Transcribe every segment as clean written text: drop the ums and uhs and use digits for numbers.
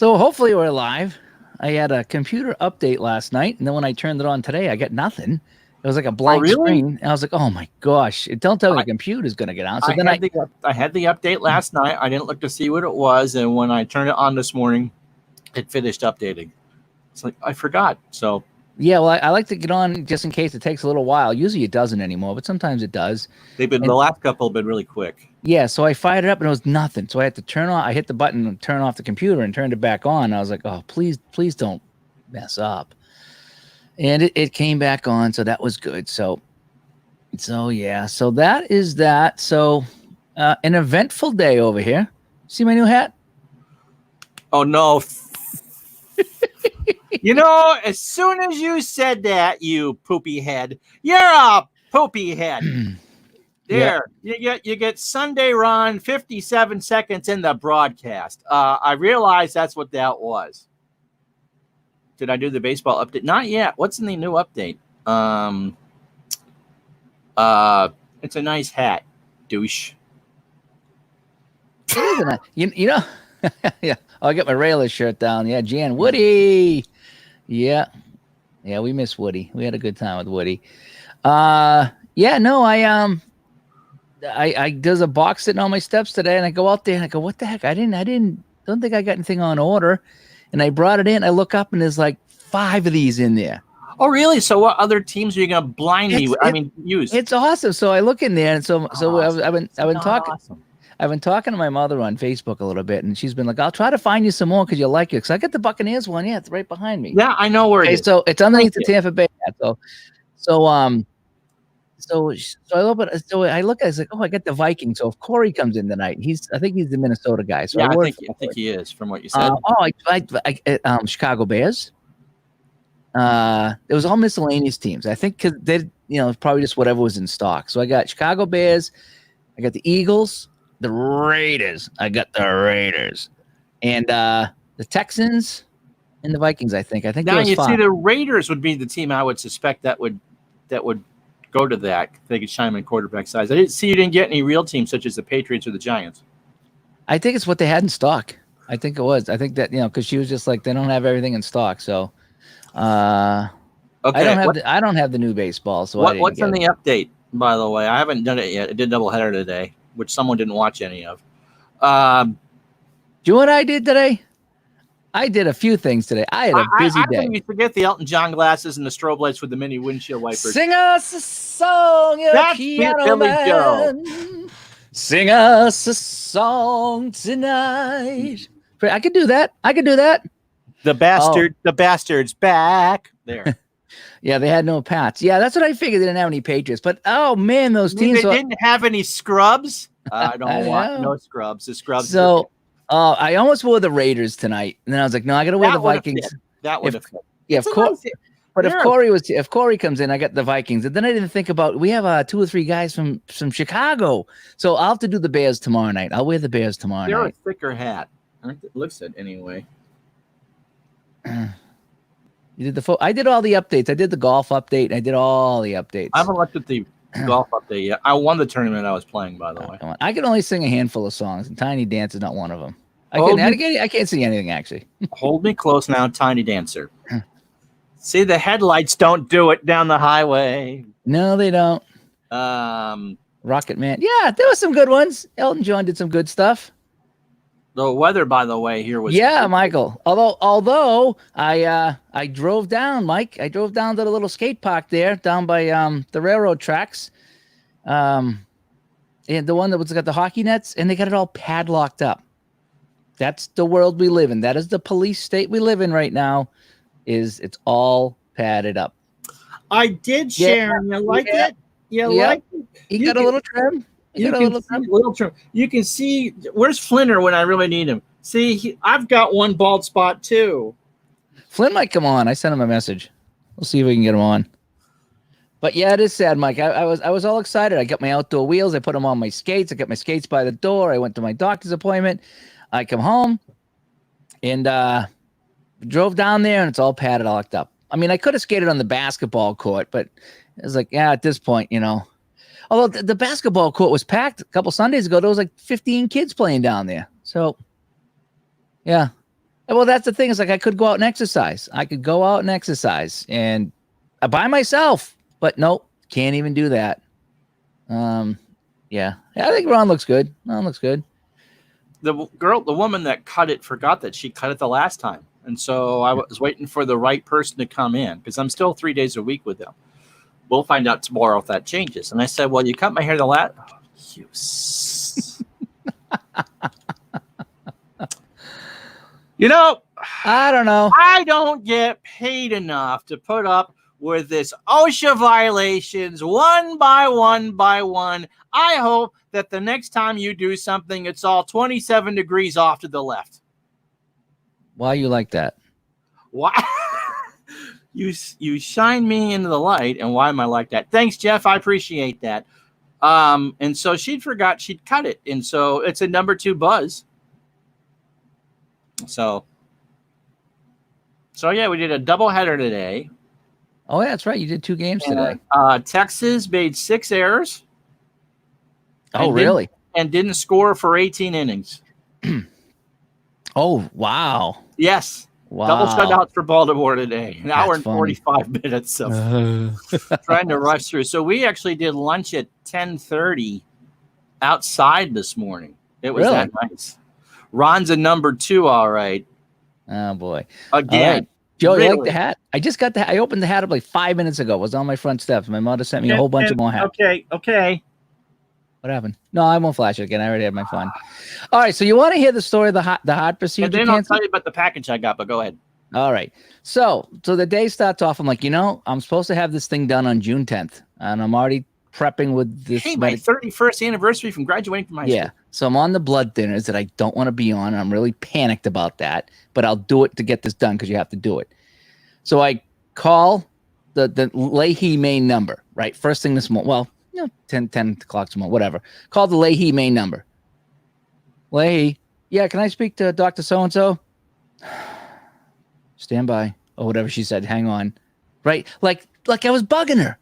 So hopefully we're live. I had a computer update last night, and then when I turned it on today, I got nothing. It was like a blank really? screen. And I was like, "Oh my gosh!" Don't tell me I, the computer's going to get on. So I then had the update last night. I didn't look to see what it was, and when I turned it on this morning, it finished updating. It's like I forgot. So yeah, well, I like to get on just in case it takes a little while. Usually it doesn't anymore, but sometimes it does. the last couple have been really quick. Yeah, so I fired it up and it was nothing. So I had to turn on. I hit the button and turn off the computer and turned it back on. I was like, "Oh, please don't mess up." And it came back on, so that was good. So yeah, so that is that. So an eventful day over here. See my new hat? Oh no! As soon as you said that, you poopy head, you're a poopy head. There, you get Sunday Ron 57 seconds in the broadcast. I realized that's what that was. Did I do the baseball update? Not yet. What's in the new update? It's a nice hat, douche. It is a yeah. I'll get my Rayla shirt down. Yeah, Jan Woody. Yeah, we miss Woody. We had a good time with Woody. Yeah, no, I there's a box sitting on my steps today, and I go out there and I go, what the heck? Don't think I got anything on order, and I brought it in. I look up and there's like 5 of these in there. Oh, really? So what other teams are you gonna blind me with? Use? It's awesome. So I look in there, and so I've been talking. Awesome. I've been talking to my mother on Facebook a little bit, and she's been like, "I'll try to find you some more because you like it." Because I got the Buccaneers one. Yeah, it's right behind me. Yeah, I know where it is. So it's underneath the Tampa Bay hat. So I open. So I look. I was like, "Oh, I got the Vikings." So if Corey comes in tonight, I think he's the Minnesota guy. So yeah, I think he is from what you said. Chicago Bears. It was all miscellaneous teams. I think because they, probably just whatever was in stock. So I got Chicago Bears. I got the Eagles. The Raiders. I got the Raiders, and the Texans and the Vikings. I think. Now you see, the Raiders would be the team I would suspect that would go to that. They could shine in quarterback size. I didn't see you didn't get any real teams such as the Patriots or the Giants. I think it's what they had in stock. I think it was. I think that because she was just like they don't have everything in stock. So, okay. I don't have the new baseball. So what's in the update? By the way, I haven't done it yet. I did doubleheader today, which someone didn't watch any of. Do you know what I did today? I did a few things today. I had a busy day. You forget the Elton John glasses and the strobe lights with the mini windshield wipers. Sing us a song, That's piano man. Sing us a song tonight. I could do that. The bastard's back. There. Yeah, they had no Pats. Yeah, that's what I figured. They didn't have any Patriots. But oh man, those teams. They didn't have any scrubs. I don't want no scrubs. The scrubs. So. I almost wore the Raiders tonight, and then I was like, "No, I got to wear the Vikings." That would have fit. Yeah, of course. But if Corey comes in, I got the Vikings, and then I didn't think about we have 2 or 3 guys from Chicago, so I'll have to do the Bears tomorrow night. I'll wear the Bears tomorrow night. They're a thicker hat. It looks it anyway. You did I did all the updates. I did the golf update. I did all the updates. I haven't looked at the golf update yet. I won the tournament I was playing, by the way. I can only sing a handful of songs, and Tiny Dance is not one of them. I can't see anything, actually. Hold me close now, Tiny Dancer. See, the headlights don't do it down the highway. No, they don't. Rocket Man. Yeah, there were some good ones. Elton John did some good stuff. The weather, by the way, here was... Yeah, Michael. Although I drove down, Mike. I drove down to the little skate park there, down by the railroad tracks. And the one that was got the hockey nets, and they got it all padlocked up. That's the world we live in. That is the police state we live in right now. It's all padded up. I did, Sharon. You like it? Like it? You got a little trim. Little trim. You can see where's Flinner when I really need him. See, I've got one bald spot too. Flynn might come on. I sent him a message. We'll see if we can get him on. But yeah, it is sad, Mike. I was all excited. I got my outdoor wheels. I put them on my skates. I got my skates by the door. I went to my doctor's appointment. I come home and drove down there, and it's all padded, locked up. I mean, I could have skated on the basketball court, but it was like, yeah, at this point, Although the basketball court was packed a couple Sundays ago, there was like 15 kids playing down there. So, yeah, Well, that's the thing. Is like I could go out and exercise. I could go out and exercise and by myself, but nope, can't even do that. Yeah, I think Ron looks good. Ron looks good. The woman that cut it forgot that she cut it the last time. And so I was waiting for the right person to come in because I'm still 3 days a week with them. We'll find out tomorrow if that changes. And I said, well, you cut my hair the last. Oh, you know, I don't know. I don't get paid enough to put up with this OSHA violations one by one by one. I hope that the next time you do something, it's all 27 degrees off to the left. Why you like that? Why? You shine me into the light, and why am I like that? Thanks, Jeff. I appreciate that. And so she'd forgot she'd cut it, and so it's a number 2 buzz. So yeah, we did a doubleheader today. Oh, yeah, that's right. You did 2 games today. Texas made 6 errors. Oh, really? And didn't score for 18 innings. Oh, wow. Yes. Wow. Double shutouts for Baltimore today. An hour and funny. 45 minutes of trying to rush through. So we actually did lunch at 10:30 outside this morning. It was Really? that nice. Ron's a number 2, all right. Oh, boy. Again. All right. Joe, you like really? the hat? I just got the hat. I opened the hat up like 5 minutes ago. It was on my front steps. My mother sent me a whole bunch of more hats. Okay. What happened? No, I won't flash it again. I already had my fun. All right. So you want to hear the story of the heart procedure? And then I'll tell you about the package I got, but go ahead. All right. So the day starts off. I'm like, I'm supposed to have this thing done on June 10th, and I'm already prepping with this. Hey, my 31st anniversary from graduating from high school. Yeah. So I'm on the blood thinners that I don't want to be on. And I'm really panicked about that, but I'll do it to get this done because you have to do it. So I call the Leahy main number, right? First thing this morning. Well, 10 o'clock tomorrow, whatever. Call the Leahy main number. Leahy, yeah, can I speak to Dr. So-and-so? Stand by. Or whatever she said. Hang on. Right? Like I was bugging her.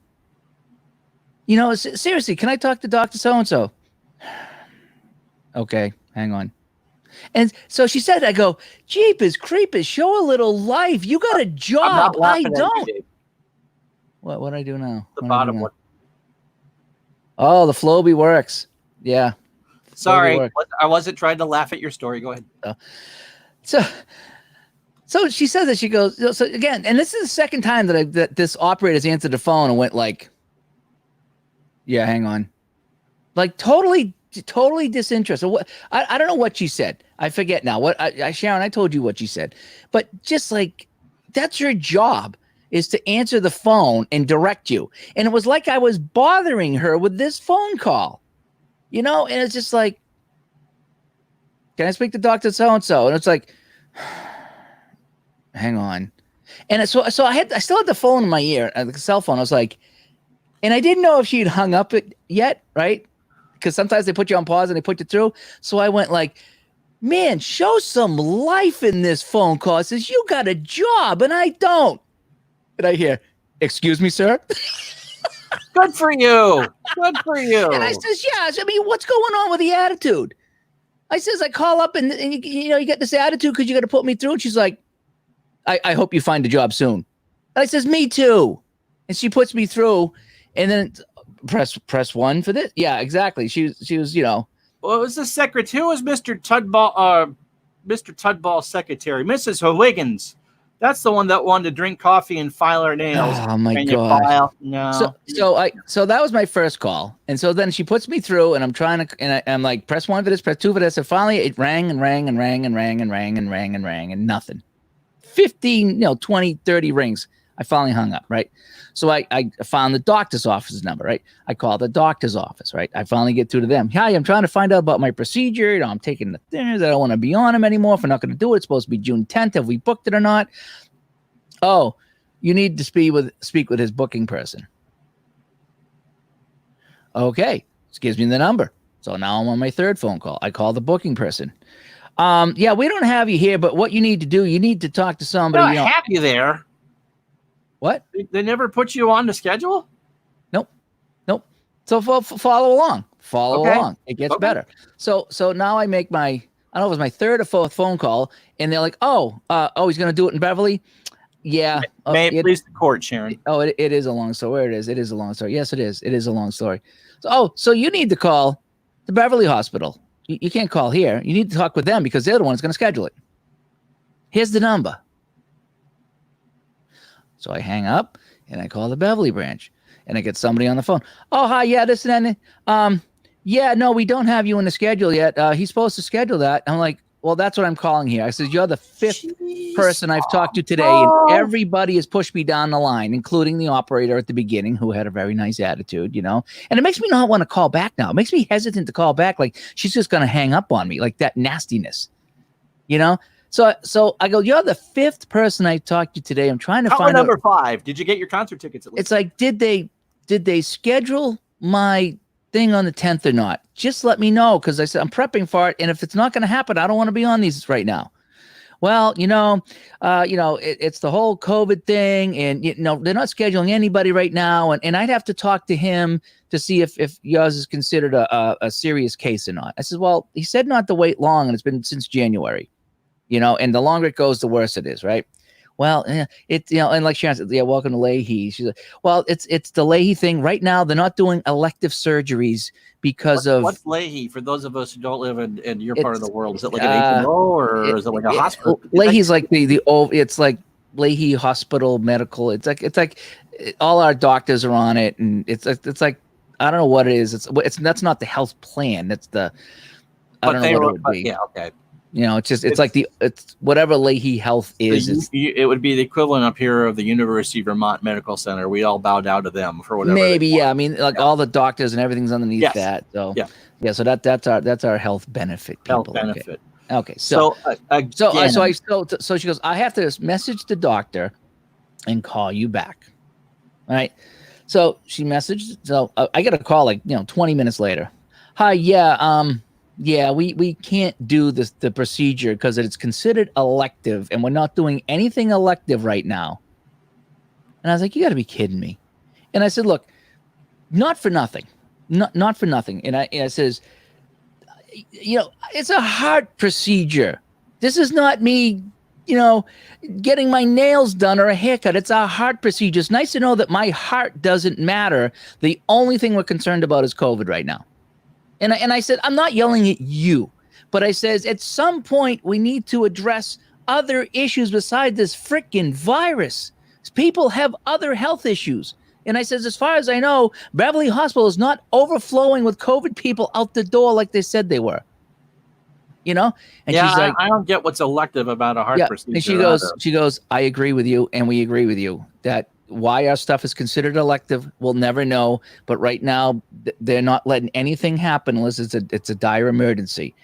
Seriously, can I talk to Dr. So-and-so? Okay, hang on. And so she said, I go, Jeepers creepers, show a little life. You got a job. I don't. What I do now? The bottom one. Oh, the Floby works. Yeah. Sorry, I wasn't trying to laugh at your story. Go ahead. So she says that she goes, so again, and this is the second time that this operator's answered the phone and went like, yeah, hang on. Like totally disinterested. I don't know what she said. I forget now. Sharon, I told you what she said. But just like, that's your job, is to answer the phone and direct you. And it was like I was bothering her with this phone call, and it's just like, can I speak to Dr. So-and-so? And it's like, hang on. And so I still had the phone in my ear, the cell phone. I was like, and I didn't know if she had hung up it yet, right? Because sometimes they put you on pause and they put you through. So I went like, man, show some life in this phone call. It says, you got a job and I don't. And I hear, excuse me, sir? Good for you. Good for you. And I says, yeah. I mean, what's going on with the attitude? I says, I call up and you get this attitude because you got to put me through. And she's like, I hope you find a job soon. And I says, me too. And she puts me through and then press 1 for this. Yeah, exactly. She was, Well, it was the secretary. Who was Mr. Tudball? Mr. Tudball's secretary, Mrs. Huygens. That's the one that wanted to drink coffee and file her nails. Oh my God! No. So that was my first call, and so then she puts me through, and I'm trying to, and I'm like, press 1 for this, press 2 for this, and finally it rang and rang and rang and rang and rang and rang and rang and nothing. 15, 20, 30 rings. I finally hung up, right? So I found the doctor's office number, right? I called the doctor's office, right? I finally get through to them. Hi, I'm trying to find out about my procedure. I'm taking the thinners. I don't want to be on them anymore. If we're not going to do it, it's supposed to be June 10th. Have we booked it or not? Oh, you need to speak with his booking person. Okay. This gives me the number. So now I'm on my third phone call. I call the booking person. Yeah, we don't have you here, but what you need to do, you need to talk to somebody. They're not happy there. What? They never put you on the schedule? Nope. So follow along. Follow along. It gets better. So now I make my I don't know if it was my third or fourth phone call, and they're like, "Oh, he's going to do it in Beverly." Yeah. May it please the court, Sharon. It is a long story. Where it is? It is a long story. Yes, it is. It is a long story. So you need to call the Beverly Hospital. You can't call here. You need to talk with them because they're the ones going to schedule it. Here's the number. So I hang up and I call the Beverly branch and I get somebody on the phone. Oh, hi. Yeah, this and that. Yeah, no, we don't have you in the schedule yet. He's supposed to schedule that. I'm like, well, that's what I'm calling here. I said, you're the fifth person I've talked to today, and everybody has pushed me down the line, including the operator at the beginning, who had a very nice attitude, you know. And it makes me not want to call back now. It makes me hesitant to call back, like she's just going to hang up on me, like that nastiness, you know. So I go, you're the fifth person I talked to today. I'm trying to find out. Number 5. Did you get your concert tickets at least? It's like, did they schedule my thing on the 10th or not? Just let me know, because I said I'm prepping for it, and if it's not going to happen, I don't want to be on these right now. Well, it's the whole COVID thing, and they're not scheduling anybody right now, and I'd have to talk to him to see if yours is considered a serious case or not. I said, well, he said not to wait long, and it's been since January, and the longer it goes, the worse it is, right? Well, and like Sharon said, yeah, welcome to Leahy. She's like, well, it's the Leahy thing right now. They're not doing elective surgeries because what's Leahy? For those of us who don't live in your part of the world, is it like an HMO or is it like a hospital? Leahy's like the old. It's like Leahy Hospital Medical. It's like all our doctors are on it, and it's like I don't know what it is. That's not the health plan. That's the I don't know what it would be. Yeah, okay. It's whatever Leahy Health is. It would be the equivalent up here of the University of Vermont Medical Center. We all bow down to them for whatever. Maybe, yeah. I mean, all the doctors and everything's underneath that. So yeah. So that's our health benefit. People. Health benefit. Okay. So she goes, I have to message the doctor and call you back. All right. So she messaged. So I get a call like 20 minutes later. Hi. Yeah, we can't do the procedure because it's considered elective, and we're not doing anything elective right now. And I was like, you got to be kidding me. And I said, look, not for nothing. Not for nothing. And I says, it's a heart procedure. This is not me, getting my nails done or a haircut. It's a heart procedure. It's nice to know that my heart doesn't matter. The only thing we're concerned about is COVID right now. And I said, I'm not yelling at you, but I says, at some point we need to address other issues besides this freaking virus. People have other health issues. And I says, as far as I know, Beverly Hospital is not overflowing with COVID people out the door like they said they were. And she's like, I don't get what's elective about a heart procedure. And she goes, I agree with you, and we agree with you that why our stuff is considered elective, we'll never know. But right now, they're not letting anything happen unless it's a dire emergency.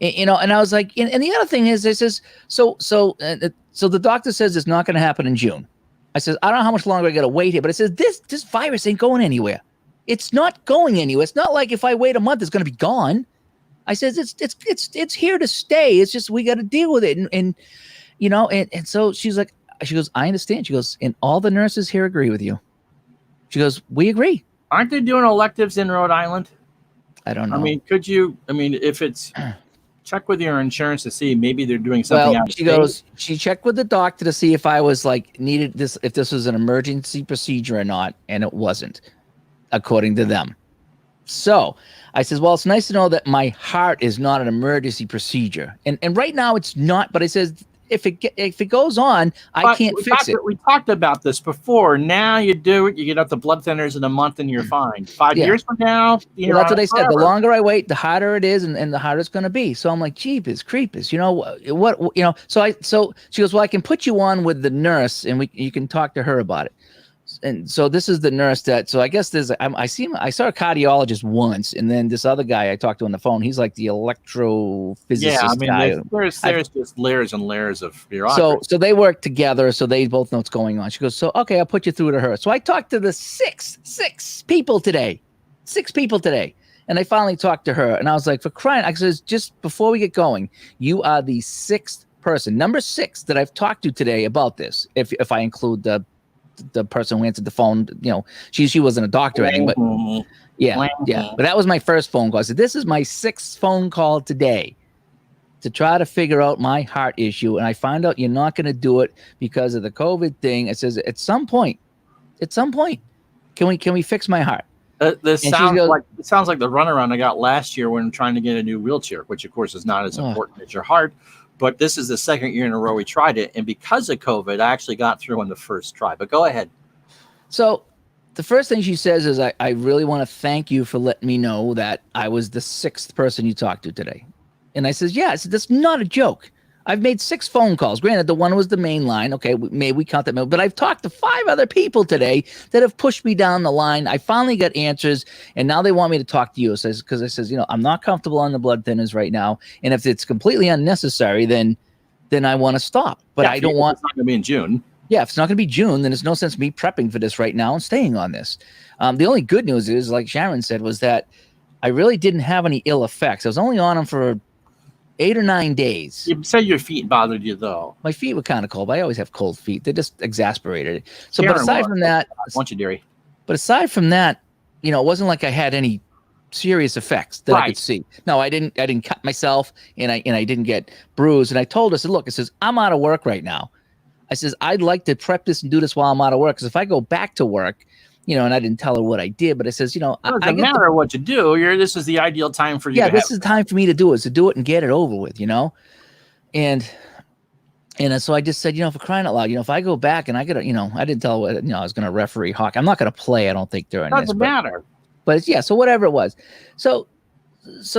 And I was like, and the other thing is, it says, so the doctor says it's not going to happen in June. I says, I don't know how much longer I got to wait here, but it says this virus ain't going anywhere. It's not going anywhere. It's not like if I wait a month, it's going to be gone. I says it's here to stay. It's just we got to deal with it, and so she's like. She goes, I understand. She goes, and all the nurses here agree with you. She goes, we agree. Aren't they doing electives in Rhode Island? I don't know. If it's check with your insurance to see, maybe they're doing something out of state. She checked with the doctor to see if I was needed this, if this was an emergency procedure or not. And it wasn't, according to them. So I says, well, it's nice to know that my heart is not an emergency procedure. And right now it's not, but I says, if it goes on, I can't fix it. We talked about this before. Now you do it. You get up the blood thinners in a month, and you're fine. 5 years from now, that's what I said. The longer I wait, the harder it is, and the harder it's going to be. So I'm like, jeepers creepers, So she goes, well, I can put you on with the nurse, and you can talk to her about it. And so this is the nurse so I guess I saw a cardiologist once, and then this other guy I talked to on the phone, he's like the electrophysicist guy. There's just layers and layers of bureaucracy. So they work together, so they both know what's going on. She goes, so okay, I'll put you through to her. So I talked to the six people today, and I finally talked to her, and I was like, for crying, I says, just before we get going, you are the sixth person, number 6 that I've talked to today about this. If I include the person who answered the phone, she wasn't a doctor or anything, but yeah. But that was my first phone call. I said, this is my 6th phone call today. to try to figure out my heart issue, and I find out you're not going to do it because of the COVID thing. It says at some point, can we fix my heart? This sounds like the runaround I got last year when trying to get a new wheelchair, which of course is not as important as your heart. But this is the second year in a row we tried it, and because of COVID, I actually got through on the first try. But go ahead. So the first thing she says is, I really want to thank you for letting me know that I was the 6th person you talked to today. And I says, yeah, I said, that's not a joke. I've made 6 phone calls. Granted, the one was the main line. Okay, maybe we count that. But I've talked to 5 other people today that have pushed me down the line. I finally got answers, and now they want me to talk to you. Because I says, I'm not comfortable on the blood thinners right now. And if it's completely unnecessary, then I want to stop. But I don't want. It's not going to be in June. Yeah, if it's not going to be June, then there's no sense me prepping for this right now and staying on this. The only good news is, like Sharon said, was that I really didn't have any ill effects. I was only on them for 8 or 9 days. You said your feet bothered you, though. My feet were kind of cold, but I always have cold feet. They just exasperated it. So, but aside from that, But aside from that, it wasn't like I had any serious effects that I could see. No, I didn't cut myself, and I didn't get bruised. And I told her, I said, look, I'm out of work right now. I says, I'd like to prep this and do this while I'm out of work. Because if I go back to work, and I didn't tell her what I did, but I says, it doesn't matter what you do. This is the ideal time for you. Yeah, this is the time for me to do it. To do it and get it over with, And so I just said, for crying out loud, if I go back and I got to, I didn't tell her, I was going to referee hockey. I'm not going to play, I don't think, during this. Doesn't matter. But so whatever it was. So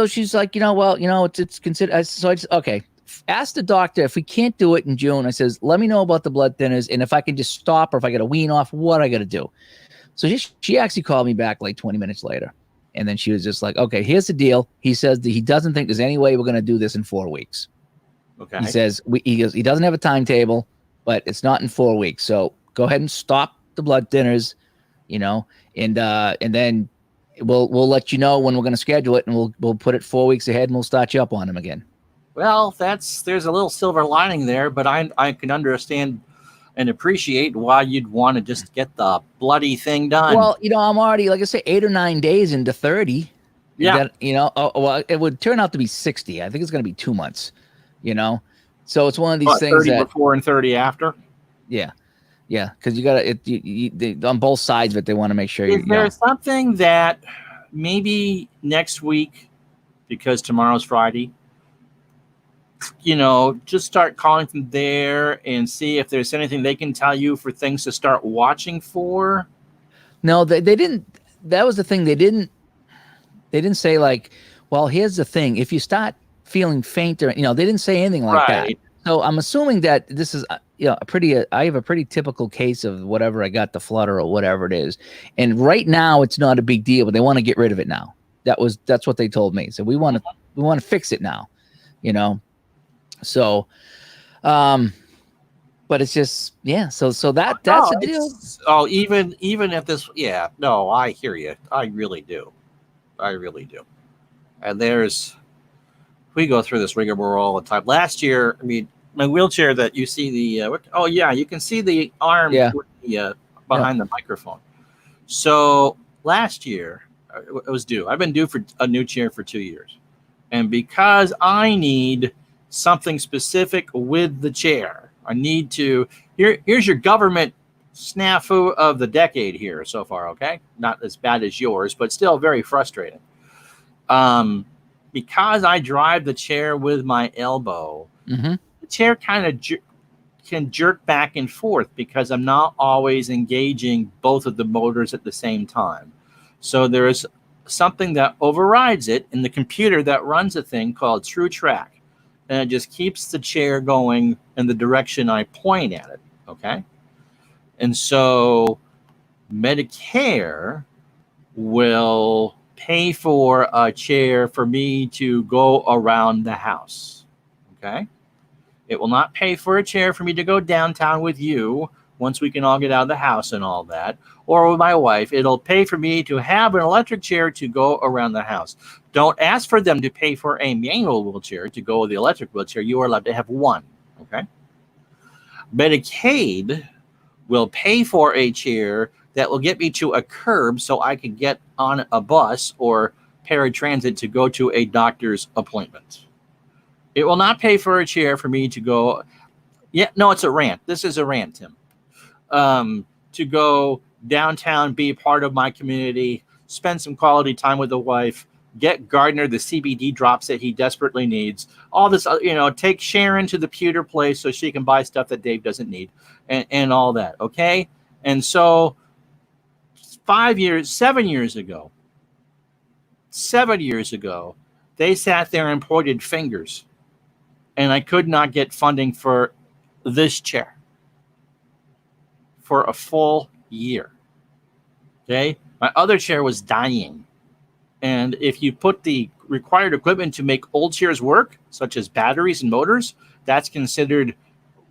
she's like, it's considered. So I just, okay. Ask the doctor if we can't do it in June. I says, let me know about the blood thinners and if I can just stop or if I got to wean off, what I got to do. So she actually called me back like 20 minutes later. And then she was just like, okay, here's the deal. He says that he doesn't think there's any way we're going to do this in 4 weeks. Okay. He says, he doesn't have a timetable, but it's not in 4 weeks. So go ahead and stop the blood thinners, and then we'll let you know when we're going to schedule it, and we'll put it 4 weeks ahead, and we'll start you up on them again. Well, there's a little silver lining there, but I can understand and appreciate why you'd want to just get the bloody thing done. Well, I'm already, like I say, 8 or 9 days into 30. Yeah. It would turn out to be 60. I think it's going to be 2 months, So it's one of these things 30 that before and 30 after. Yeah. Yeah. Cause you got to, on both sides of it, they want to make sure Is there something that maybe next week, because tomorrow's Friday, just start calling from there and see if there's anything they can tell you for things to start watching for? No, they didn't. That was the thing. They didn't say like, well, here's the thing. If you start feeling fainter, they didn't say anything like that. So I'm assuming that this is, I have a pretty typical case of whatever I got, the flutter or whatever it is. And right now it's not a big deal, but they want to get rid of it now. That's what they told me. So we want to fix it now, So, but it's just, so that's the deal. Oh, even if this, I hear you. I really do. And we go through this rigmarole all the time. Last year, my wheelchair that you see you can see the arm behind the microphone. So last year it was due. I've been due for a new chair for 2 years. And because I need something specific with the chair, I need to, here's your government snafu of the decade here so far. Okay. Not as bad as yours, but still very frustrating. Because I drive the chair with my elbow, the chair kind of can jerk back and forth because I'm not always engaging both of the motors at the same time. So there is something that overrides it in the computer that runs a thing called TrueTrack. And it just keeps the chair going in the direction I point at it. Okay. And so Medicare will pay for a chair for me to go around the house. Okay. It will not pay for a chair for me to go downtown with you once we can all get out of the house and all that, or with my wife. It'll pay for me to have an electric chair to go around the house. Don't ask for them to pay for a manual wheelchair to go with the electric wheelchair. You are allowed to have one. Okay. Medicaid will pay for a chair that will get me to a curb so I can get on a bus or paratransit to go to a doctor's appointment. It will not pay for a chair for me to go. Yeah, no, it's a rant. This is a rant, Tim. To go downtown, be part of my community, spend some quality time with the wife, get Gardner the CBD drops that he desperately needs. All this, take Sharon to the pewter place so she can buy stuff that Dave doesn't need, and all that. Okay, and so 7 years ago, they sat there and pointed fingers, and I could not get funding for this chair for a full year. Okay, my other chair was dying. And if you put the required equipment to make old chairs work, such as batteries and motors, that's considered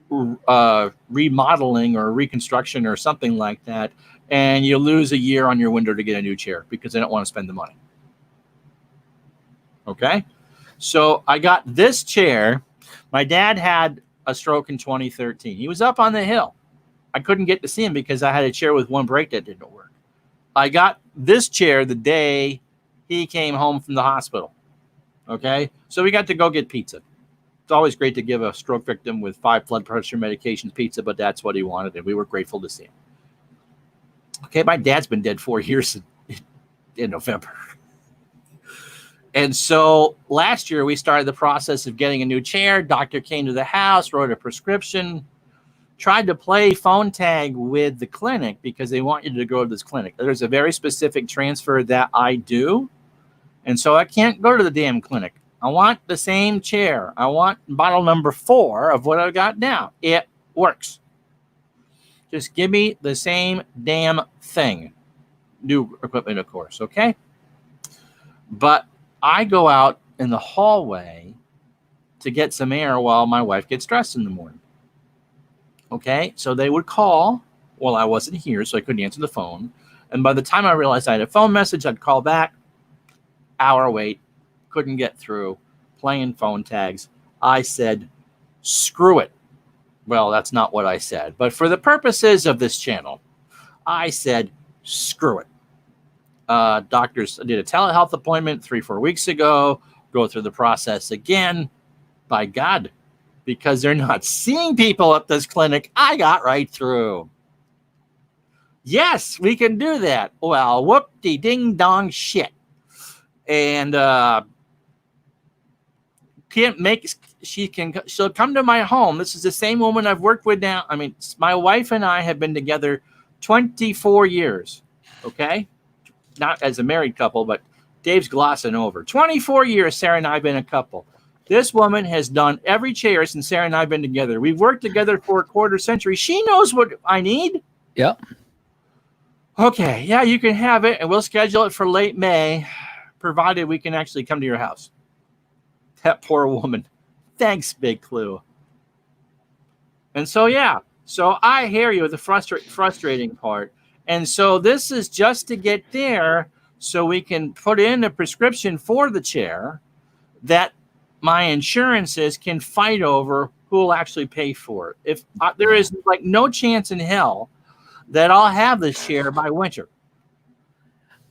remodeling or reconstruction or something like that. And you lose a year on your window to get a new chair because they don't want to spend the money. Okay, so I got this chair. My dad had a stroke in 2013. He was up on the hill. I couldn't get to see him because I had a chair with one brake that didn't work. I got this chair the day he came home from the hospital. Okay, so we got to go get pizza. It's always great to give a stroke victim with 5 blood pressure medications pizza, but that's what he wanted, and we were grateful to see him. Okay, my dad's been dead 4 years in November. And so last year we started the process of getting a new chair. Doctor came to the house, wrote a prescription, tried to play phone tag with the clinic because they want you to go to this clinic. There's a very specific transfer that I do. And so I can't go to the damn clinic. I want the same chair. I want bottle number 4 of what I got now. It works. Just give me the same damn thing. New equipment, of course, okay? But I go out in the hallway to get some air while my wife gets dressed in the morning. Okay, so they would call while I wasn't here, so I couldn't answer the phone. And by the time I realized I had a phone message, I'd call back. Hour wait, couldn't get through, playing phone tags. I said, screw it. Well, that's not what I said. But for the purposes of this channel, I said, screw it. Doctors did a telehealth appointment 3-4 weeks ago, go through the process again. By God, because they're not seeing people at this clinic, I got right through. Yes, we can do that. Well, whoop-de-ding-dong shit. And she'll come to my home. This is the same woman I've worked with now. I mean, my wife and I have been together 24 years, okay? Not as a married couple, but Dave's glossing over. 24 years Sarah and I have been a couple. This woman has done every chair since Sarah and I have been together. We've worked together for a quarter century. She knows what I need. Yep. Okay, yeah, you can have it, and we'll schedule it for late May, provided we can actually come to your house. That poor woman. Thanks, Big Clue. And so, yeah, so I hear you with the frustrating part. And so this is just to get there so we can put in a prescription for the chair that my insurances can fight over who will actually pay for it. If there is like no chance in hell that I'll have this chair by winter.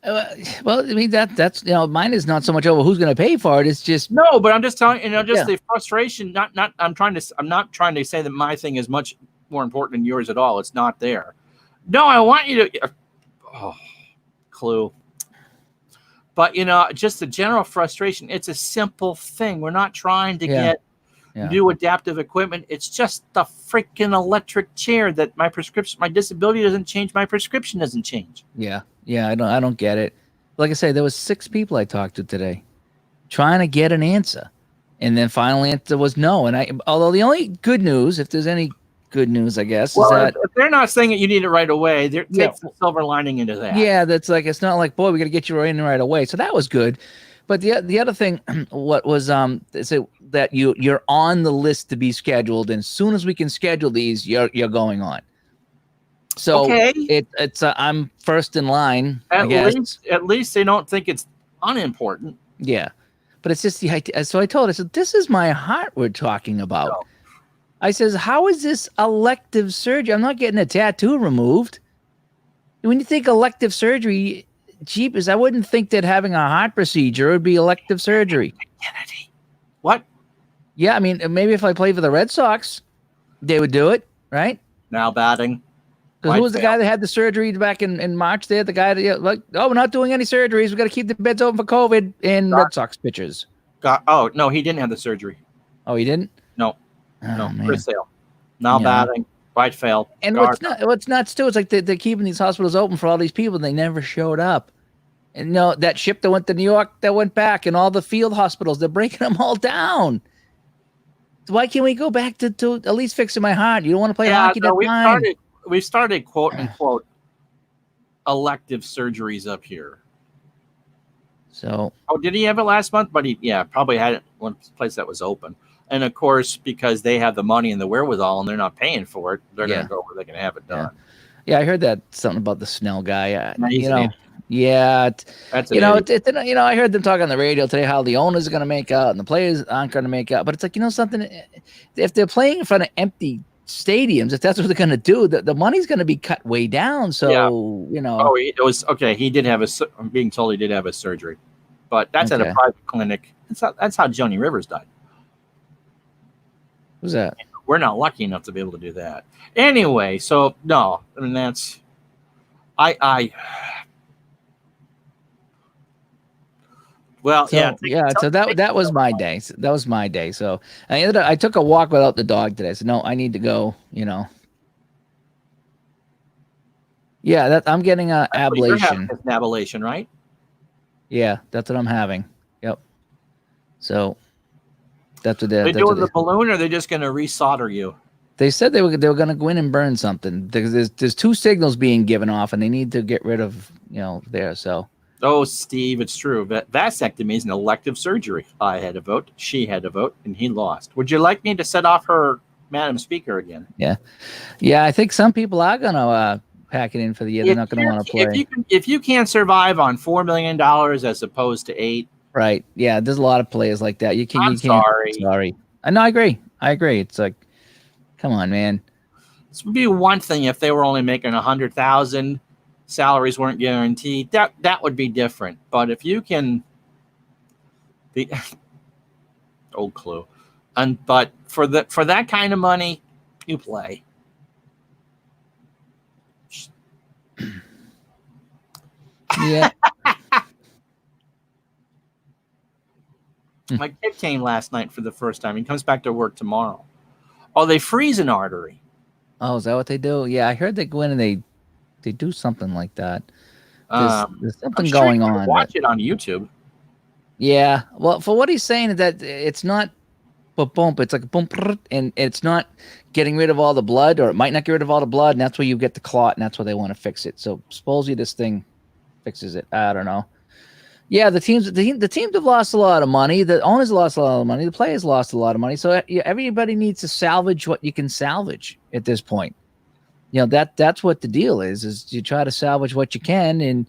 Well, I mean that's mine is not so much over who's going to pay for it. It's just no, but I'm just telling the frustration. I'm not trying to say that my thing is much more important than yours at all. It's not there. No, I want you to. Clue. But, just the general frustration. It's a simple thing. We're not trying to get new adaptive equipment. It's just the freaking electric chair that my disability doesn't change. My prescription doesn't change. Yeah. I don't get it. Like I say, there was 6 people I talked to today trying to get an answer. And then final answer was no. And although the only good news, if there's any good news, I guess, is that if they're not saying it, you need it right away. There takes the silver lining into that. Yeah, that's like it's not like, boy, we got to get you right away. So that was good. But the other thing, what was that you're on the list to be scheduled, and as soon as we can schedule these, you're going on. So it's I'm first in line. At least they don't think it's unimportant. Yeah, but it's just the idea. So I told her, I said, this is my heart we're talking about. No. I says, how is this elective surgery? I'm not getting a tattoo removed. When you think elective surgery, jeepers, I wouldn't think that having a heart procedure would be elective surgery. What? Yeah, I mean, maybe if I played for the Red Sox, they would do it, right? Now batting. Because who was the guy that had the surgery back in March there? The guy that, we're not doing any surgeries. We got to keep the beds open for COVID and Red Sox pitchers. Oh, no, he didn't have the surgery. Oh, he didn't? No. Oh, no, man. Chris Sale. Now batting. Right failed. And what's nuts too is like they're keeping these hospitals open for all these people and they never showed up. And that ship that went to New York that went back and all the field hospitals, they're breaking them all down. Why can't we go back to at least fixing my heart? You don't want to play hockey that time. We've started quote unquote elective surgeries up here. So did he have it last month? But he probably had it one place that was open. And of course, because they have the money and the wherewithal and they're not paying for it, they're going to go where they can have it done. Yeah, I heard that something about the Snell guy. That's I heard them talk on the radio today how the owners are going to make out and the players aren't going to make out. But it's like, something, if they're playing in front of empty stadiums, if that's what they're going to do, the money's going to be cut way down. So, Oh, it was okay. He did have I'm being told he did have a surgery, but that's at a private clinic. That's how Johnny Rivers died. Who's that? We're not lucky enough to be able to do that. Anyway, so no, I mean that's So that was my day. That was my day. So I took a walk without the dog today. I said, no, I need to go, Yeah, I'm getting an ablation. An ablation, right? Yeah, that's what I'm having. Yep. So that's what they're doing. The balloon, or are they just going to resolder you? They said they were going to go in and burn something. There's two signals being given off, and they need to get rid of there. So. Oh, Steve, it's true. Vasectomy is an elective surgery. I had a vote. She had a vote, and he lost. Would you like me to set off her Madam Speaker again? Yeah. I think some people are going to pack it in for the year. They're not going to want to play. If you can't survive on $4 million as opposed to $8 million. Right. Yeah. There's a lot of players like that. Sorry. I know. I agree. It's like, come on, man. This would be one thing if they were only making $100,000, salaries weren't guaranteed. That would be different. But if you can, the old clue, but for that kind of money, you play. Yeah. My kid came last night for the first time. He comes back to work tomorrow. Oh, they freeze an artery. Oh, is that what they do? Yeah, I heard they go in and they do something like that. There's something going on. Watch it on YouTube. Yeah. Well, for what he's saying is that it's not boom, it's like a boom, and it's not getting rid of all the blood, or it might not get rid of all the blood, and that's where you get the clot, and that's where they want to fix it. So supposedly this thing fixes it. I don't know. Yeah, the teams have lost a lot of money. The owners lost a lot of money. The players lost a lot of money. So everybody needs to salvage what you can salvage at this point. That's what the deal is you try to salvage what you can, and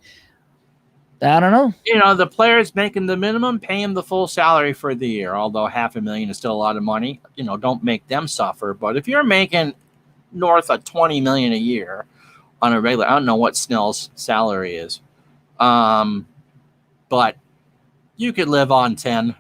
I don't know. The players making the minimum, pay them the full salary for the year, although $500,000 is still a lot of money. Don't make them suffer. But if you're making north of $20 million a year on a regular, I don't know what Snell's salary is. But you could live on 10.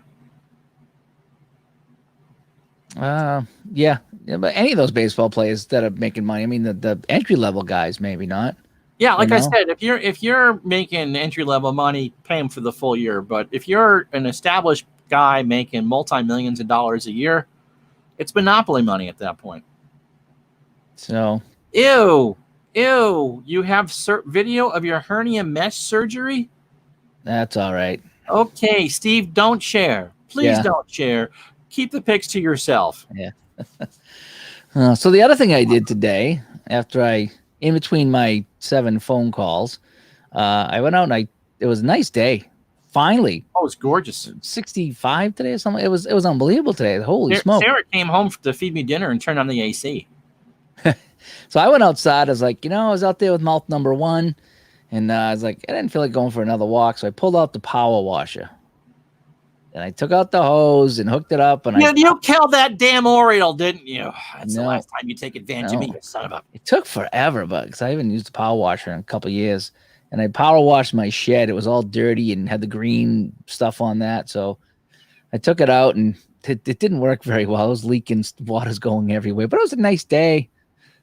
Yeah, but any of those baseball players that are making money, I mean, the entry level guys, maybe not. Yeah, like I said, if you're making entry level money, pay them for the full year. But if you're an established guy making multi-millions of dollars a year, it's monopoly money at that point. So, ew, you have video of your hernia mesh surgery? That's all right. Okay, Steve, don't share. Please don't share. Keep the pics to yourself. Yeah. So the other thing I did today, in between my 7 phone calls, I went out and it was a nice day. Finally. Oh, it's gorgeous. 65 today or something. It was unbelievable today. Holy smoke. Sarah came home to feed me dinner and turned on the AC. So I went outside. I was like, I was out there with mouth number 1. And I was like, I didn't feel like going for another walk. So I pulled out the power washer. And I took out the hose and hooked it up. And you killed that damn Oriole, didn't you? That's the last time you take advantage of me, you son of a... It took forever, because I haven't used the power washer in a couple of years. And I power washed my shed. It was all dirty and had the green stuff on that. So I took it out and it didn't work very well. It was leaking, water's going everywhere, but it was a nice day.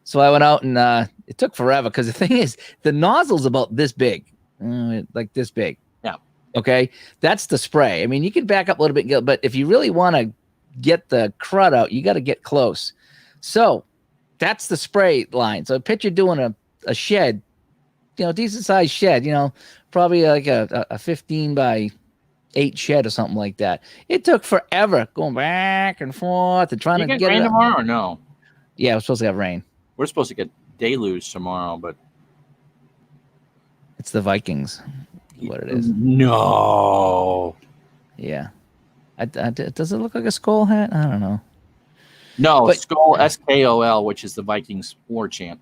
So I went out and it took forever because the thing is, the nozzle's about this big, like this big. Yeah. Okay. That's the spray. I mean, you can back up a little bit, but if you really want to get the crud out, you got to get close. So that's the spray line. So picture doing a shed, decent sized shed, probably like a 15 by 8 shed or something like that. It took forever going back and forth and trying to get rain it tomorrow or no? Yeah, we're supposed to have rain. We're supposed to get deluge tomorrow, but it's the Vikings. What it is? No. Yeah. Does it look like a skull hat? I don't know. No, but, Skol, SKOL, which is the Vikings war chant.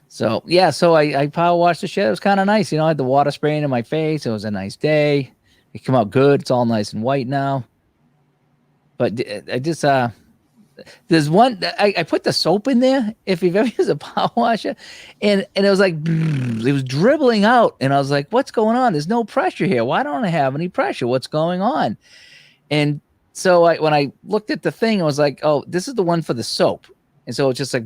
So yeah, so I power washed the shed. It was kind of nice, I had the water spraying in my face. It was a nice day. It came out good. It's all nice and white now. But I just there's one I put the soap in there. If you've ever used a power washer, and it was like it was dribbling out, and I was like, "What's going on? There's no pressure here. Why don't I have any pressure? What's going on?" And so when I looked at the thing, I was like, "Oh, this is the one for the soap." And so it's just like,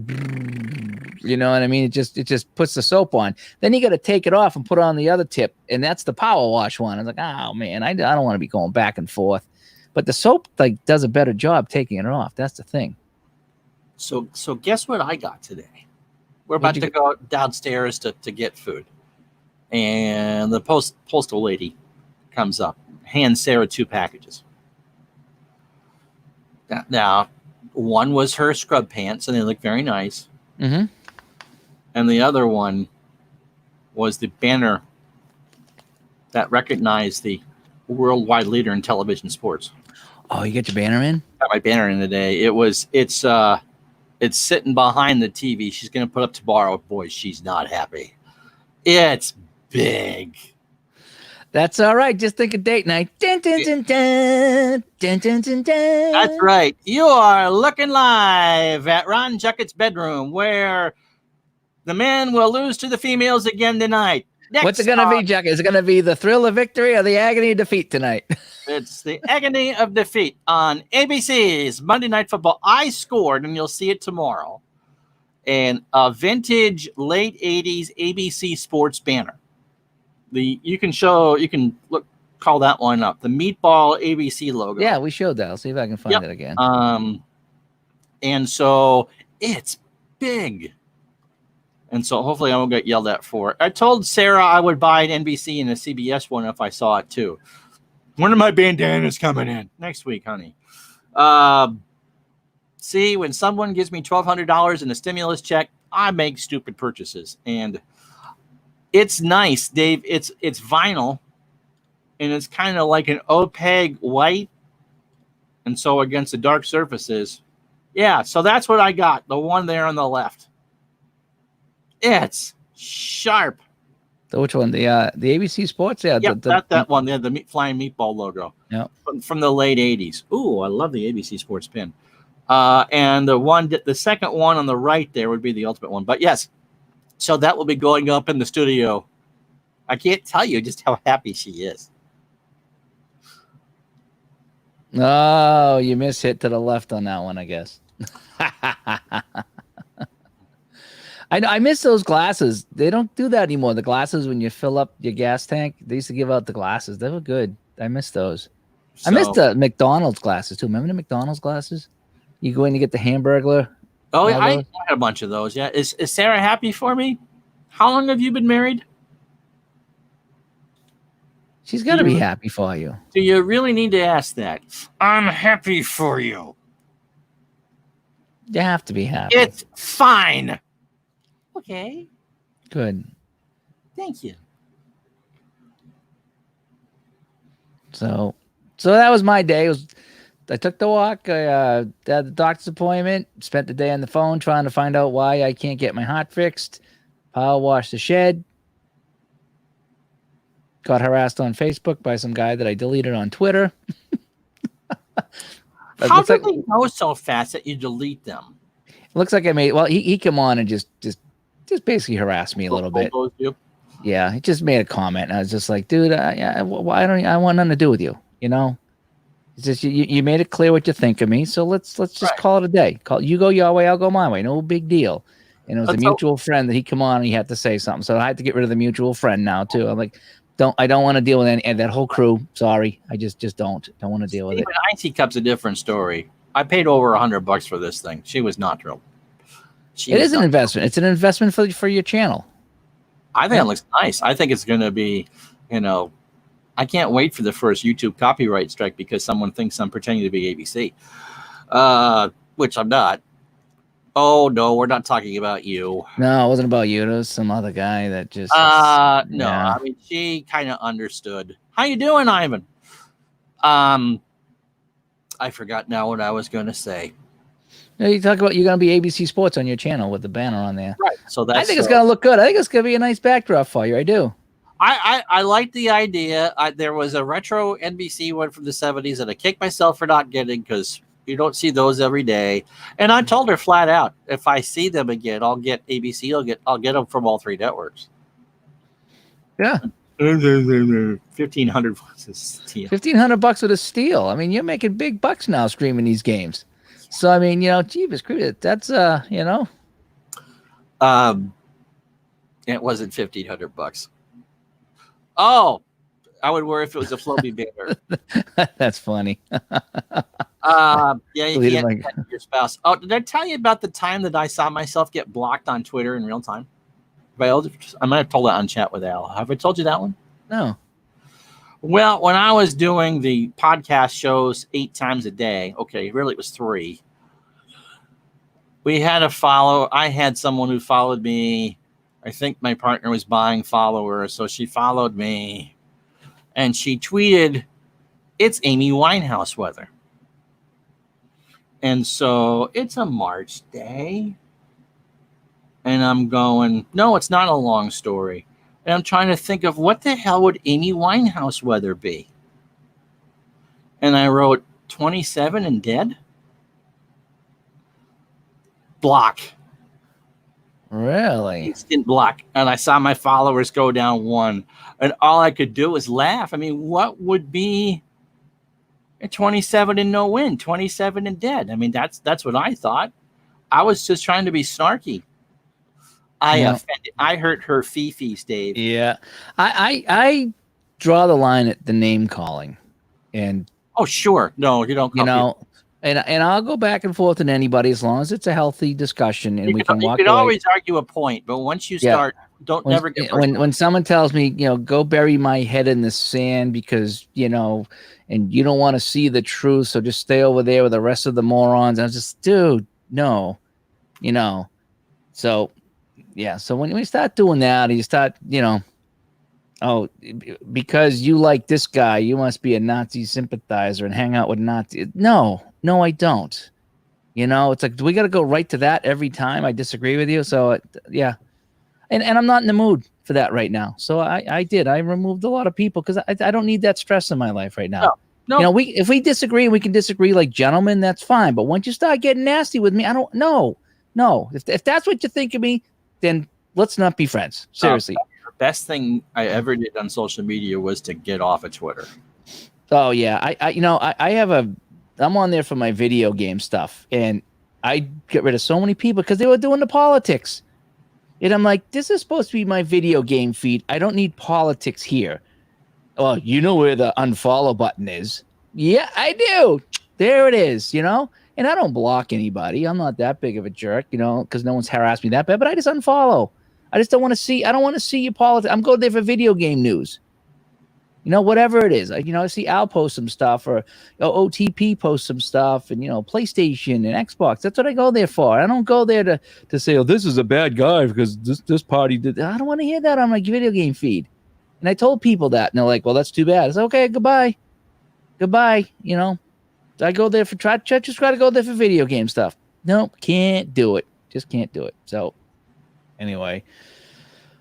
you know what I mean? It just puts the soap on. Then you got to take it off and put it on the other tip, and that's the power wash one. I was like, "Oh man, I don't want to be going back and forth." But the soap does a better job taking it off. That's the thing. So guess what I got today? We're about to go downstairs to get food. And the postal lady comes up, hands Sarah 2 packages. Now, one was her scrub pants, and they look very nice. Mm-hmm. And the other one was the banner that recognized the worldwide leader in television sports. Oh, you get your banner in? Got my banner in today. It's sitting behind the TV. She's going to put up tomorrow. Boy, she's not happy. It's big. That's all right. Just think of date night. Dun, dun, dun, dun, dun, dun, dun, dun. That's right. You are looking live at Ron Jucket's bedroom, where the men will lose to the females again tonight. Next What's it going to be, Jucket? Is it going to be the thrill of victory or the agony of defeat tonight? It's the agony of defeat on ABC's Monday Night Football. I scored, and you'll see it tomorrow, and a vintage late 80s ABC Sports banner. You can call that one up. The meatball ABC logo. Yeah, we showed that. I'll see if I can find it again. And so it's big. And so hopefully I won't get yelled at for it. I told Sarah I would buy an NBC and a CBS one if I saw it too. One of my bandanas coming in next week, honey. See, when someone gives me $1,200 in a stimulus check, I make stupid purchases. And it's nice, Dave. It's vinyl, and it's kind of like an opaque white. And so against the dark surfaces, yeah, so that's what I got. The one there on the left. It's sharp. So which one? The ABC Sports? Yeah, that one. They had the flying meatball logo. Yeah, from the late 80s. Ooh, I love the ABC Sports pin. And the second one on the right there would be the ultimate one. But yes, so that will be going up in the studio. I can't tell you just how happy she is. Oh, you missed hit to the left on that one, I guess. I miss those glasses. They don't do that anymore. The glasses when you fill up your gas tank, they used to give out the glasses. They were good. I miss those. I miss the McDonald's glasses too. Remember the McDonald's glasses? You go in to get the Hamburglar. Oh, yeah, I had a bunch of those. Yeah. Is Sarah happy for me? How long have you been married? She's got to be happy for you. Do you really need to ask that? I'm happy for you. You have to be happy. It's fine. Okay. Good. Thank you. So that was my day. I took the walk. I had the doctor's appointment. Spent the day on the phone trying to find out why I can't get my heart fixed. Power washed the shed. Got harassed on Facebook by some guy that I deleted on Twitter. How did they know so fast that you delete them? It looks like I made. Well, he come on and just basically harassed me a little bit. Yeah, he just made a comment, and I was just like, dude, I want nothing to do with you. You know, It's just you made it clear what you think of me, so let's just Right. call it a day. You go your way, I'll go my way. No big deal. And it was a Let's hope- mutual friend that he come on and he had to say something, so I had to get rid of the mutual friend now too. I'm like, I don't want to deal with any and that whole crew. Sorry, I just don't want to deal with it. Even Icy Cup's a different story. I paid over $100 for this thing. She was not thrilled. It is an investment. It's an investment for your channel. I think it looks nice. I think it's going to be, I can't wait for the first YouTube copyright strike because someone thinks I'm pretending to be ABC, which I'm not. Oh, no, we're not talking about you. No, it wasn't about you. It was some other guy that just. No, yeah. I mean, she kind of understood. How you doing, Ivan? I forgot now what I was going to say. You talk about you're going to be ABC Sports on your channel with the banner on there. Right. So that's. I think it's going to look good. I think it's going to be a nice backdrop for you. I do. I like the idea. There was a retro NBC one from the 70s that I kicked myself for not getting because you don't see those every day. And I told her flat out, if I see them again, I'll get ABC. I'll get them from all three networks. Yeah. 1,500 bucks a steal. $1,500 with a steal. I mean, you're making big bucks now streaming these games. So I mean, Jeebus Creepers, that's It wasn't $1,500. Oh, I would worry if it was a Floby banner. That's funny. Yeah, you can't send your spouse. Oh, did I tell you about the time that I saw myself get blocked on Twitter in real time? I might have told that on Chat with Al. Have I told you that one? No. Well, when I was doing the podcast shows 8 times a day, okay, really it was 3. We had I had someone who followed me. I think my partner was buying followers, so she followed me. And she tweeted, "It's Amy Winehouse weather." And so it's a March day. And I'm going, no, it's not a long story. And I'm trying to think of what the hell would Amy Winehouse weather be? And I wrote 27 and dead. Block. Really? Instant block. And I saw my followers go down 1. And all I could do was laugh. I mean, what would be a 27 and no win? 27 and dead. I mean, that's what I thought. I was just trying to be snarky. I hurt her fifis, Dave. Yeah. I draw the line at the name calling. And oh, sure. No, you don't call and I'll go back and forth with anybody as long as it's a healthy discussion and we can walk away. You can always argue a point, but once you start, never get when someone tells me, go bury my head in the sand because, and you don't want to see the truth, so just stay over there with the rest of the morons. I was just, dude, no, So, yeah. So when we start doing that, you start, oh, because you like this guy, you must be a Nazi sympathizer and hang out with Nazis. No, I don't. It's like, do we got to go right to that every time I disagree with you? So, yeah. And I'm not in the mood for that right now. So I removed a lot of people because I don't need that stress in my life right now. No. If we disagree, we can disagree like gentlemen. That's fine. But once you start getting nasty with me, I don't know. No, if that's what you think of me, then let's not be friends. Seriously. The best thing I ever did on social media was to get off of Twitter. Oh yeah, I'm on there for my video game stuff, and I get rid of so many people because they were doing the politics. And I'm like, this is supposed to be my video game feed. I don't need politics here. Oh, you know where the unfollow button is? Yeah, I do. There it is, And I don't block anybody. I'm not that big of a jerk, because no one's harassed me that bad. But I just unfollow. I just don't want to see. I don't want to see your politics. I'm going there for video game news. Whatever it is. I see Al post some stuff or OTP post some stuff and, PlayStation and Xbox. That's what I go there for. I don't go there to say, oh, this is a bad guy because this party did. I don't want to hear that on my video game feed. And I told people that. And they're like, well, that's too bad. I said, okay, goodbye. I go there just try to go there for video game stuff. Nope, can't do it. Just can't do it. So anyway.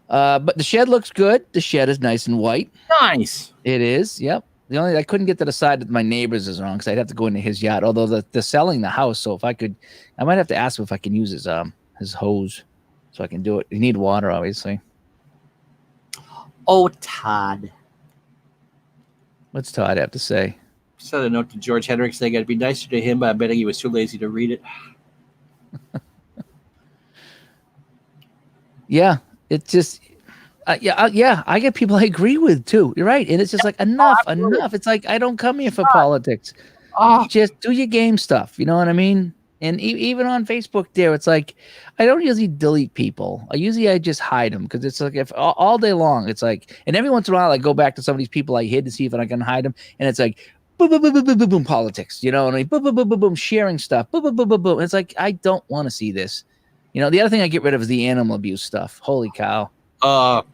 But the shed looks good. The shed is nice and white. Nice. It is. Yep. I couldn't get to the side that my neighbor's is on because I'd have to go into his yard. Although they're selling the house, so if I could, I might have to ask him if I can use his hose so I can do it. You need water, obviously. Oh, Todd. What's Todd have to say? Sent a note to George Hendricks saying I'd be nicer to him, but I'm betting he was too lazy to read it. Yeah, it's just, yeah. I get people I agree with too. You're right, and it's just like enough. It's like I don't come here for politics. Oh, Just do your game stuff. You know what I mean? And even on Facebook, there, it's like I don't usually delete people. I just hide them because it's like if all day long, it's like, and every once in a while, I go back to some of these people I hid to see if I can hide them, and it's like boom, boom, boom, boom, boom, boom, boom, politics. You know what I mean? Boom, boom, boom, boom, boom, sharing stuff. Boom, boom, boom, boom, boom. It's like I don't want to see this. You know, the other thing I get rid of is the animal abuse stuff. Holy cow!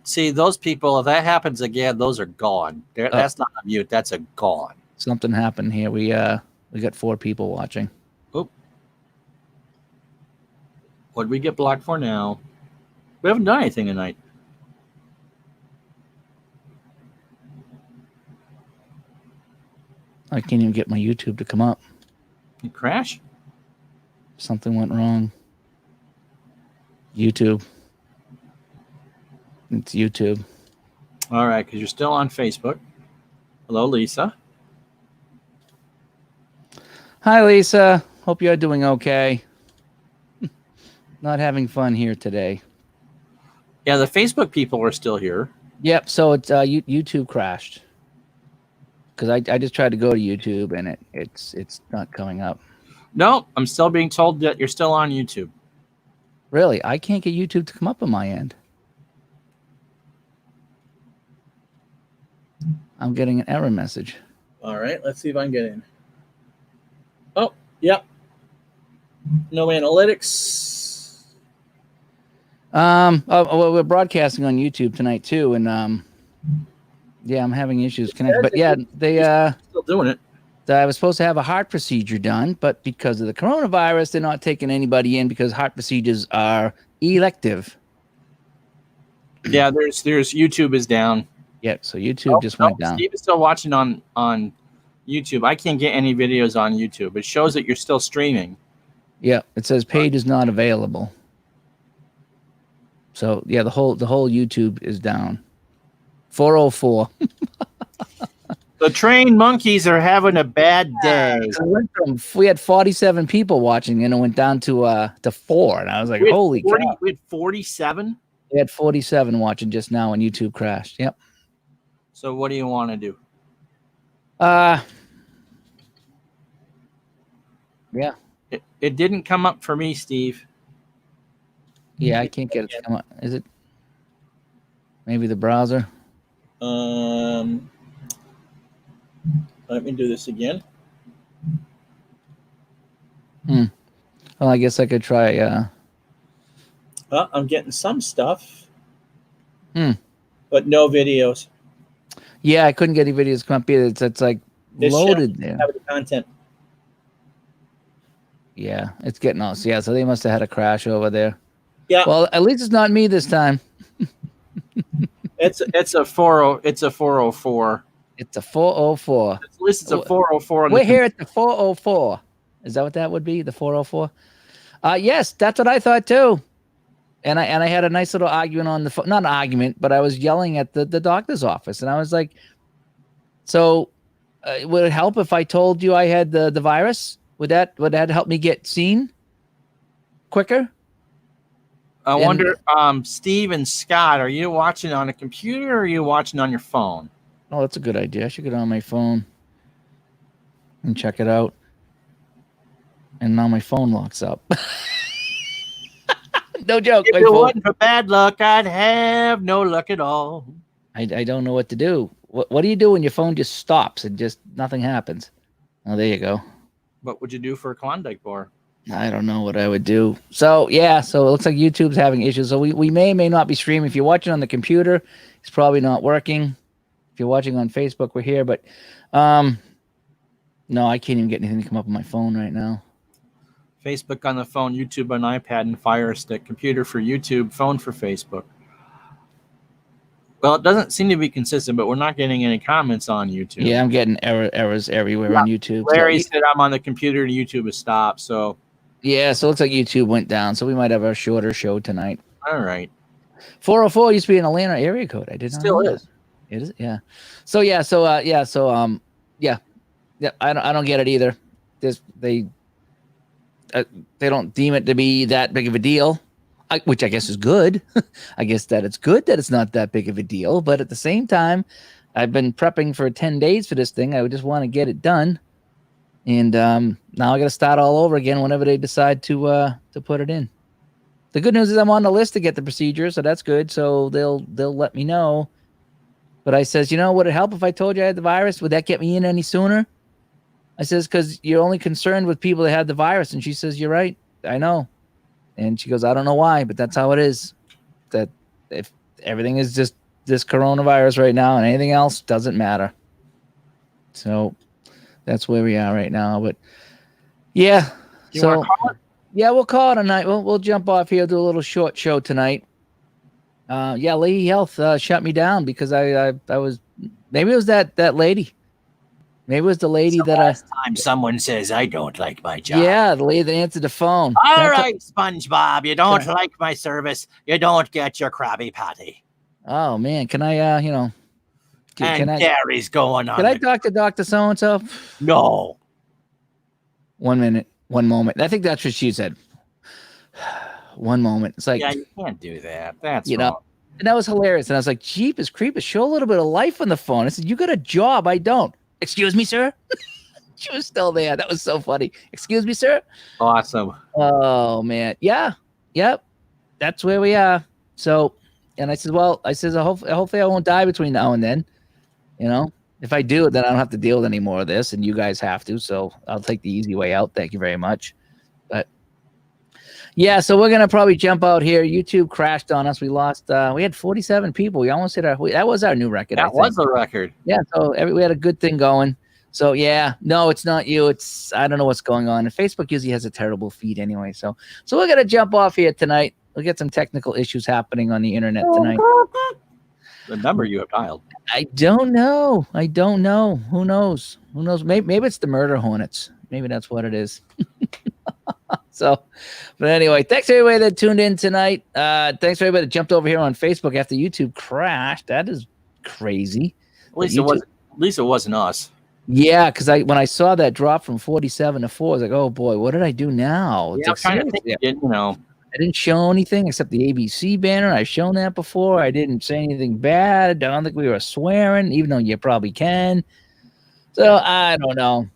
see those people. If that happens again, those are gone. That's not a mute. That's a gone. Something happened here. We got 4 people watching. Oh, what did we get blocked for now? We haven't done anything tonight. I can't even get my YouTube to come up. You crash? Something went wrong. YouTube. It's YouTube. All right, because you're still on Facebook. Hello, Lisa. Hi, Lisa. Hope you're doing okay. Not having fun here today. Yeah, the Facebook people are still here. Yep. So it's YouTube crashed because I just tried to go to YouTube and it's not coming up. No, I'm still being told that you're still on YouTube. Really, I can't get YouTube to come up on my end. I'm getting an error message. All right, let's see if I can get in. Oh, yep. No analytics. Well, we're broadcasting on YouTube tonight too, and yeah, I'm having issues connecting. But yeah, they still doing it. I was supposed to have a heart procedure done, but because of the coronavirus, they're not taking anybody in because heart procedures are elective. Yeah, there's YouTube is down. Yeah, so YouTube just went down. Steve is still watching on YouTube. I can't get any videos on YouTube. It shows that you're still streaming. Yeah, it says page is not available. So yeah, the whole YouTube is down. 404. The trained monkeys are having a bad day. We had 47 people watching, and it went down to 4, and I was like, "Holy cow!" We had 47. We had 47 watching just now, and YouTube crashed. Yep. So what do you want to do? Yeah. It didn't come up for me, Steve. Yeah, I can't get it to come up. Is it maybe the browser? Let me do this again. Well, I guess I could try. Well, I'm getting some stuff. But no videos. Yeah, I couldn't get any videos come up either. It's like loaded there. Have the content. Yeah, it's getting us. Yeah, so they must have had a crash over there. Yeah. Well, at least it's not me this time. It's a 404. It's a 404. At least it's a 404. We're here at the 404. Is that what that would be? The 404? Yes, that's what I thought too. And I had a nice little argument on the phone. Not an argument, but I was yelling at the doctor's office, and I was like, "So, would it help if I told you I had the virus? Would that help me get seen quicker?" I wonder, Steve and Scott, are you watching on a computer or are you watching on your phone? Oh, that's a good idea. I should get on my phone and check it out. And now my phone locks up. No joke. If it wasn't for bad luck, I'd have no luck at all. I don't know what to do. What do you do when your phone just stops and just nothing happens? Oh, there you go. What would you do for a Klondike bar? I don't know what I would do. So, yeah, so it looks like YouTube's having issues. So we may not be streaming. If you're watching on the computer, it's probably not working. If you're watching on Facebook, we're here. But no, I can't even get anything to come up on my phone right now. Facebook on the phone, YouTube on iPad and Fire Stick, computer for YouTube, phone for Facebook. Well, it doesn't seem to be consistent, but we're not getting any comments on YouTube. Yeah, I'm getting errors everywhere on YouTube. Larry said I'm on the computer and YouTube has stopped. So yeah, so it looks like YouTube went down. So we might have a shorter show tonight. All right. 404 used to be an Atlanta area code. I did not know still that. is. It is, yeah. So yeah. Yeah, I don't get it either. They don't deem it to be that big of a deal, which I guess is good. I guess that it's good that it's not that big of a deal. But at the same time, I've been prepping for 10 days for this thing. I just want to get it done. And now I got to start all over again whenever they decide to put it in. The good news is I'm on the list to get the procedure, so that's good. So they'll let me know. But I says, would it help if I told you I had the virus? Would that get me in any sooner? I says, because you're only concerned with people that had the virus. And she says, you're right. I know. And she goes, I don't know why, but that's how it is. That if everything is just this coronavirus right now and anything else doesn't matter. So that's where we are right now. But yeah. So yeah, we'll call it a night. We'll jump off here, do a little short show tonight. Leahy Health shut me down because I was, maybe it was that lady. Maybe it was the lady last time someone says I don't like my job. Yeah, the lady that answered the phone. All right, SpongeBob, you don't like my service. You don't get your Krabby Patty. Oh man, can I Gary's going on. Can I talk to Dr. So-and-so? No. 1 minute, one moment. I think that's what she said. One moment. It's like, yeah, you can't do that. That's wrong. And that was hilarious. And I was like, Jeepers Creepers, show a little bit of life on the phone. I said, you got a job. I don't. Excuse me, sir. She was still there. That was so funny. Excuse me, sir. Awesome. Oh man. Yeah. Yep. That's where we are. So, and I said, hopefully I won't die between now and then. If I do, then I don't have to deal with any more of this, and you guys have to. So I'll take the easy way out. Thank you very much. But yeah, so we're gonna probably jump out here. YouTube crashed on us. We lost. We had 47 people. We almost hit that was our new record. That was the record. Yeah. So we had a good thing going. So yeah, no, it's not you. I don't know what's going on. And Facebook usually has a terrible feed anyway. So we're gonna jump off here tonight. We'll get some technical issues happening on the internet tonight. The number you have dialed. I don't know. Who knows? Maybe it's the murder hornets. Maybe that's what it is. So, but anyway, thanks everybody that tuned in tonight. Thanks everybody that jumped over here on Facebook after YouTube crashed. That is crazy. At least it wasn't us. Yeah, because when I saw that drop from 47 to 4, I was like, oh boy, what did I do now? Yeah, I didn't show anything except the ABC banner. I've shown that before. I didn't say anything bad. I don't think we were swearing, even though you probably can. So I don't know.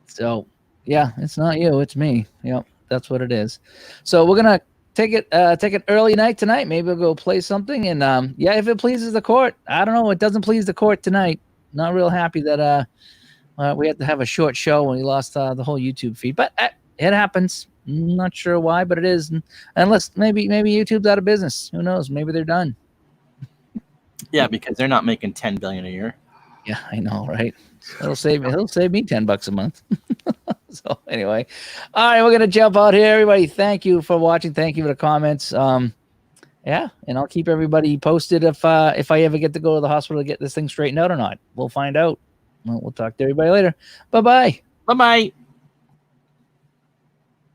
So yeah, it's not you, it's me. Yep, that's what it is. So we're gonna take an early night tonight. Maybe we'll go play something, and if it pleases the court. I don't know. It doesn't please the court tonight. Not real happy that we had to have a short show when we lost the whole YouTube feed, but it happens. Not sure why, but it is. Unless maybe YouTube's out of business. Who knows? Maybe they're done. Yeah, because they're not making $10 billion a year. Yeah, I know, right? It'll save me $10 a month. So anyway, all right, we're gonna jump out here. Everybody, thank you for watching. Thank you for the comments. Yeah, and I'll keep everybody posted if I ever get to go to the hospital to get this thing straightened out or not. We'll find out. We'll talk to everybody later. Bye-bye. Bye-bye.